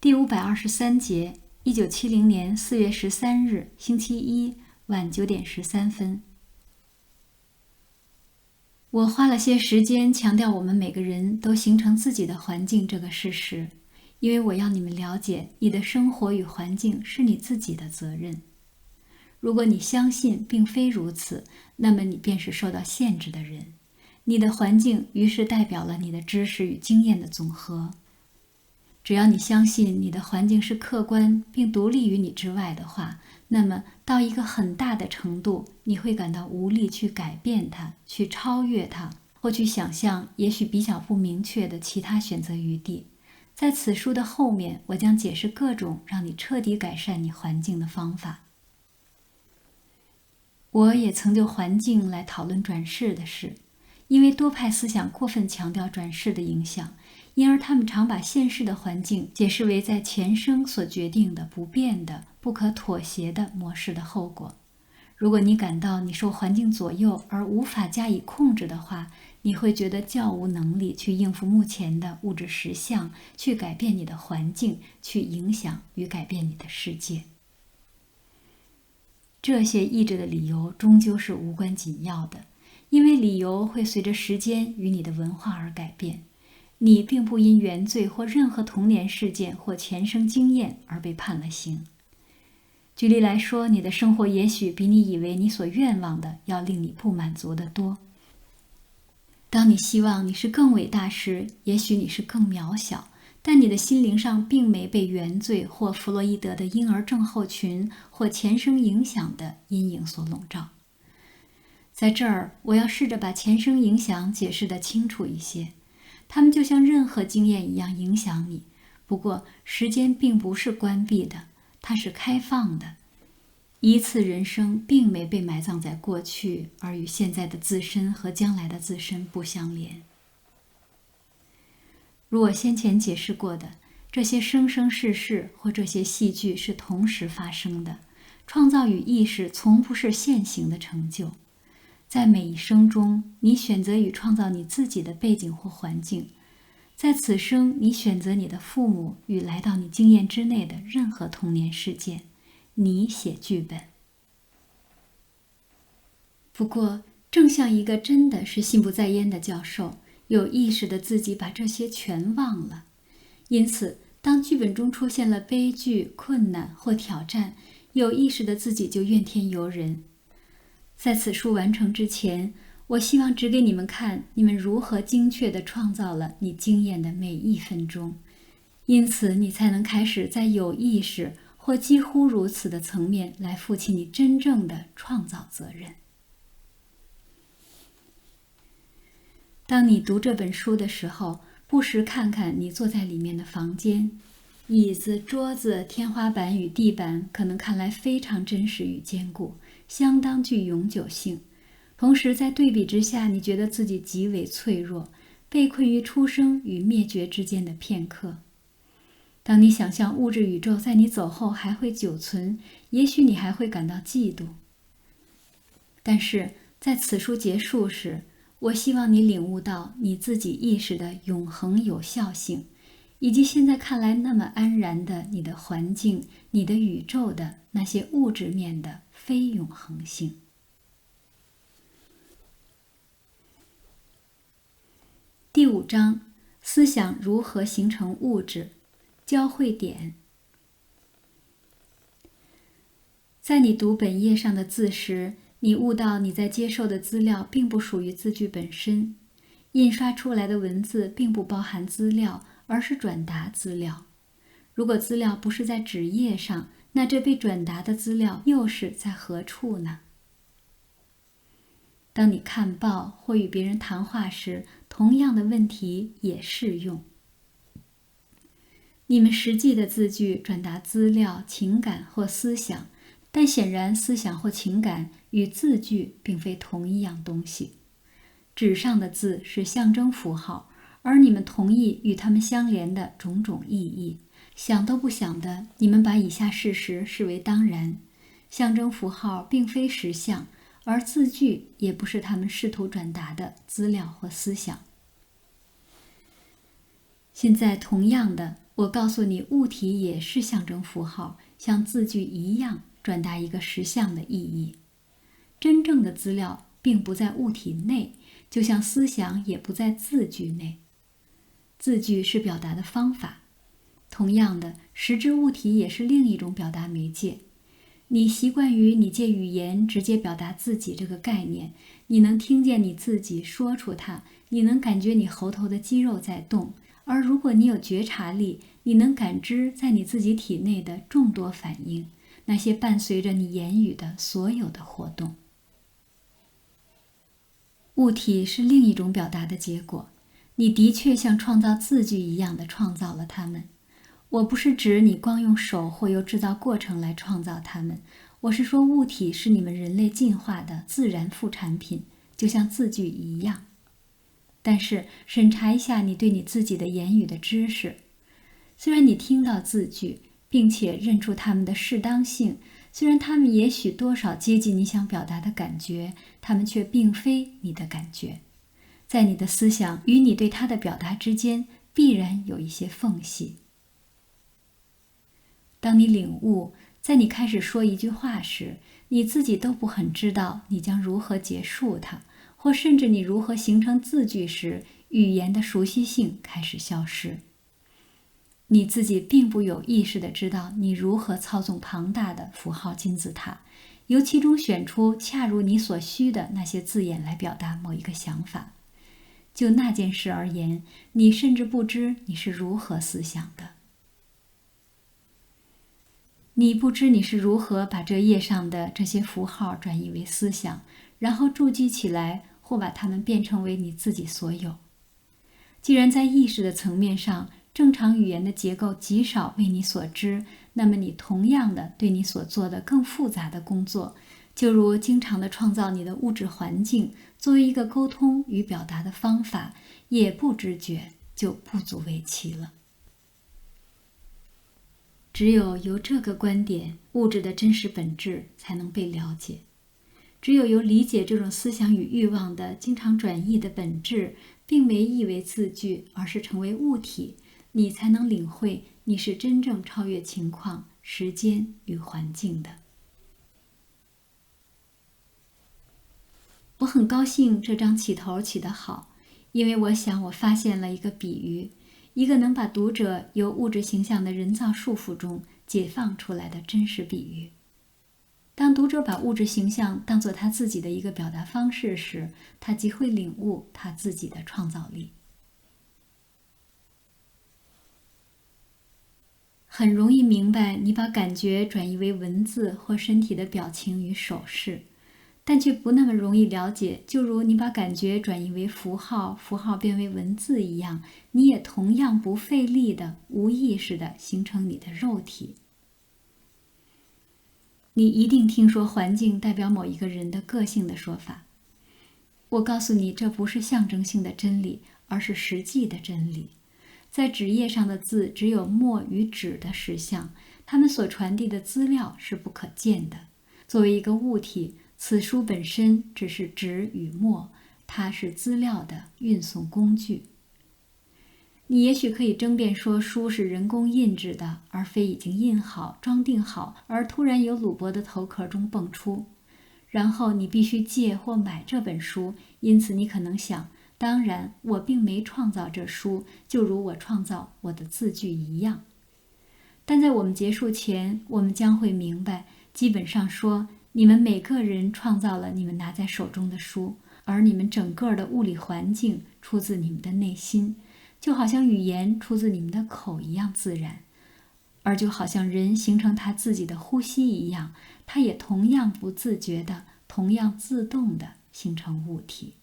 第523节，1970年4月13日，星期一，晚9点13分。我花了些时间强调我们每个人都形成自己的环境这个事实，因为我要你们了解，你的生活与环境是你自己的责任。如果你相信并非如此，那么你便是受到限制的人。你的环境于是代表了你的知识与经验的总和。只要你相信你的环境是客观并独立于你之外的话，那么到一个很大的程度，你会感到无力去改变它，去超越它，或去想象也许比较不明确的其他选择余地。在此书的后面，我将解释各种让你彻底改善你环境的方法。我也曾就环境来讨论转世的事，因为多派思想过分强调转世的影响，因而他们常把现世的环境解释为在前生所决定的不变的、不可妥协的模式的后果。如果你感到你受环境左右而无法加以控制的话，你会觉得较无能力去应付目前的物质实相，去改变你的环境，去影响与改变你的世界。这些意志的理由终究是无关紧要的，因为理由会随着时间与你的文化而改变。你并不因原罪或任何童年事件或前生经验而被判了刑。举例来说，你的生活也许比你以为你所愿望的要令你不满足得多。当你希望你是更伟大时，也许你是更渺小，但你的心灵上并没被原罪或弗洛伊德的婴儿症候群或前生影响的阴影所笼罩。在这儿，我要试着把前生影响解释得清楚一些。它们就像任何经验一样影响你，不过时间并不是关闭的，它是开放的。一次人生并没被埋葬在过去，而与现在的自身和将来的自身不相连。如我先前解释过的，这些生生世世或这些戏剧是同时发生的。创造与意识从不是现行的成就。在每一生中，你选择与创造你自己的背景或环境。在此生，你选择你的父母与来到你经验之内的任何童年事件。你写剧本。不过，正像一个真的是心不在焉的教授，有意识的自己把这些全忘了。因此，当剧本中出现了悲剧、困难或挑战，有意识的自己就怨天尤人。在此书完成之前，我希望指给你们看你们如何精确地创造了你经验的每一分钟，因此你才能开始在有意识或几乎如此的层面来负起你真正的创造责任。当你读这本书的时候，不时看看你坐在里面的房间，椅子、桌子、天花板与地板可能看来非常真实与坚固，相当具永久性。同时在对比之下，你觉得自己极为脆弱，被困于出生与灭绝之间的片刻。当你想象物质宇宙在你走后还会久存，也许你还会感到嫉妒。但是在此书结束时，我希望你领悟到你自己意识的永恒有效性，以及现在看来那么安然的你的环境、你的宇宙的那些物质面的非永恒性。第5章：思想如何形成物质。交汇点。在你读本页上的字时，你悟到你在接受的资料并不属于字句本身。印刷出来的文字并不包含资料，而是转达资料。如果资料不是在纸页上，那这被转达的资料又是在何处呢？当你看报或与别人谈话时，同样的问题也适用。你们实际的字句转达资料、情感或思想，但显然思想或情感与字句并非同一样东西。纸上的字是象征符号，而你们同意与它们相连的种种意义。想都不想的，你们把以下事实视为当然：象征符号并非实相，而字句也不是他们试图转达的资料或思想。现在，同样的，我告诉你，物体也是象征符号，像字句一样传达一个实相的意义。真正的资料并不在物体内，就像思想也不在字句内。字句是表达的方法，同样的，实质物体也是另一种表达媒介。你习惯于你借语言直接表达自己这个概念，你能听见你自己说出它，你能感觉你喉头的肌肉在动，而如果你有觉察力，你能感知在你自己体内的众多反应，那些伴随着你言语的所有的活动。物体是另一种表达的结果，你的确像创造字句一样的创造了它们。我不是指你光用手或由制造过程来创造它们，我是说物体是你们人类进化的自然副产品，就像字句一样。但是审查一下你对你自己的言语的知识，虽然你听到字句，并且认出它们的适当性，虽然它们也许多少接近你想表达的感觉，它们却并非你的感觉。在你的思想与你对它的表达之间，必然有一些缝隙。当你领悟，在你开始说一句话时，你自己都不很知道你将如何结束它，或甚至你如何形成字句时，语言的熟悉性开始消失。你自己并不有意识地知道你如何操纵庞大的符号金字塔，由其中选出恰如你所需的那些字眼来表达某一个想法。就那件事而言，你甚至不知你是如何思想的。你不知你是如何把这页上的这些符号转移为思想，然后筑基起来，或把它们变成为你自己所有。既然在意识的层面上，正常语言的结构极少为你所知，那么你同样的对你所做的更复杂的工作，就如经常的创造你的物质环境作为一个沟通与表达的方法，也不知觉就不足为奇了。只有由这个观点，物质的真实本质才能被了解。只有由理解这种思想与欲望的经常转译的本质，并没译为字句，而是成为物体，你才能领会你是真正超越情况、时间与环境的。我很高兴这章起头起得好，因为我想我发现了一个比喻，一个能把读者由物质形象的人造束缚中解放出来的真实比喻。当读者把物质形象当作他自己的一个表达方式时，他即会领悟他自己的创造力。很容易明白你把感觉转移为文字或身体的表情与手势，但却不那么容易了解，就如你把感觉转移为符号，符号变为文字一样，你也同样不费力的、无意识的形成你的肉体。你一定听说环境代表某一个人的个性的说法。我告诉你，这不是象征性的真理，而是实际的真理。在纸页上的字只有墨与纸的实相，它们所传递的资料是不可见的。作为一个物体，此书本身只是纸与墨，它是资料的运送工具。你也许可以争辩说书是人工印制的，而非已经印好、装订好，而突然由鲁伯的头壳中蹦出。然后你必须借或买这本书，因此你可能想，当然，我并没创造这书，就如我创造我的字句一样。但在我们结束前，我们将会明白，基本上说，你们每个人创造了你们拿在手中的书，而你们整个的物理环境出自你们的内心，就好像语言出自你们的口一样自然，而就好像人形成他自己的呼吸一样，他也同样不自觉的、同样自动的形成物体。